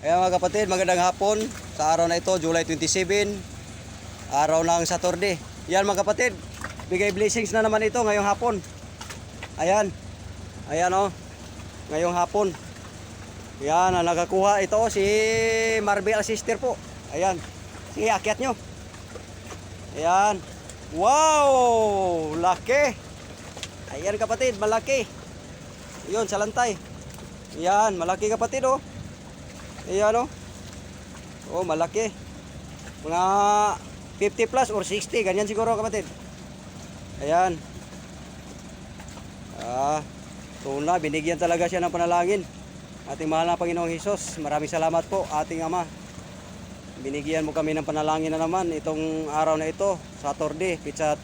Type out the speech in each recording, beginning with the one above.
Ayan mga kapatid, magandang hapon sa araw na ito, July 27, araw ng Saturday. Yan mga kapatid, bigay blessings na naman ito ngayong hapon. Ayan, ayan o, ngayong hapon. Yan, ang nakakuha ito si Marvel Sister po. Ayan, sige akyat nyo. Ayan, wow, laki. Ayan kapatid, malaki. Yun, sa lantay. Ayan, malaki kapatid oh. Ayan o. Oh, malaki. Mga 50 plus or 60. Ganyan siguro kapatid. Ayan. Tuna. Binigyan talaga siya ng panalangin. Ating mahal na Panginoong Hesus. Maraming salamat po ating Ama. Binigyan mo kami ng panalangin na naman itong araw na ito. Saturday, Pizza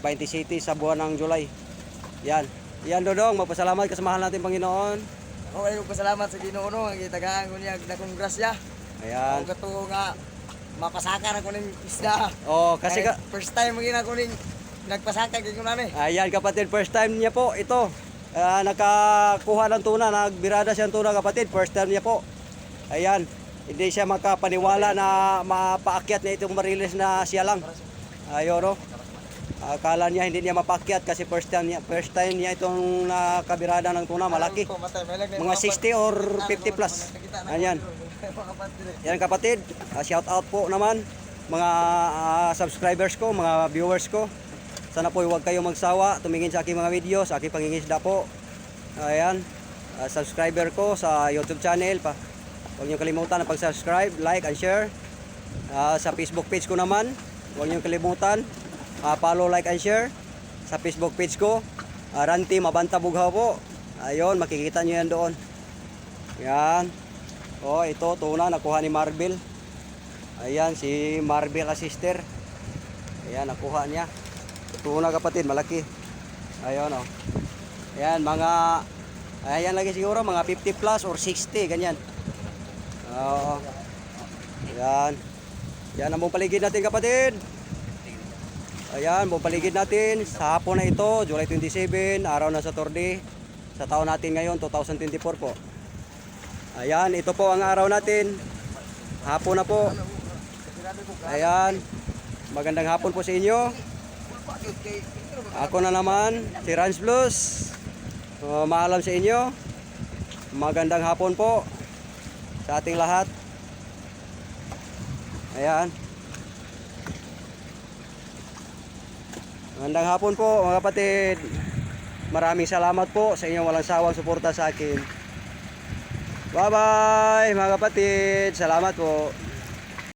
20 City sa buwan ng July. Yan. Yan Dodong. Magpasalamat ka sa mahal natin Panginoon. Ako ay pasalamat sa Ginoo no, ang gitagaan ko niya na kongrasya. Ayan. Ako gato nga mapasakar ako ning isda. Oh, kasi first time magina ko ning nagpasakar gyud ko nani. ayan kapatid, first time niya po ito. Nakakuha ng tuna, nagbirada siya ng tuna kapatid, first time niya po. Ayan, hindi siya makapaniwala na mapaakyat na itong marilis na siya lang. Ayun no. Akala niya hindi niya mapaakyat kasi first time niya itong nakabirada ng tuna, malaki. Mga 60 or 50 plus. Ayan. Yan kapatid, shout out po naman mga subscribers ko, mga viewers ko. Sana po huwag kayong magsawa tumingin sa aking mga video, sa aking pangingisda po. Ayan, subscriber ko sa YouTube channel pa. Huwag niyo kalimutan na pag-subscribe, like and share. Sa Facebook page ko naman, huwag niyo kalimutan follow, like and share. Sa Facebook page ko, Ranti Mabanta Bughaw po. Ayun, makikita niyo yan doon. Yan. Oh, ito tuna nakuha ni Marvel. Ayan si Marvel Sister. Ayan nakuha niya. Tuna kapatid, malaki. Ayun oh. Ayan mga ayan lagi siguro mga 50 plus or 60 ganyan. Oo. Ayan. Yan ang buong paligid natin kapatid. Ayan, buong paligid natin sa hapon na ito, July 27, araw na Saturday sa taon natin ngayon, 2024 po. Ayan, ito po ang araw natin. Hapon na po. Ayan, magandang hapon po sa inyo. Ako na naman, si Rans Plus. Maalam sa inyo. Magandang hapon po sa ating lahat. Ayan. Magandang hapon po mga kapatid. Maraming salamat po sa inyong walang sawang suporta sa akin. Bye bye mga kapatid. Salamat po.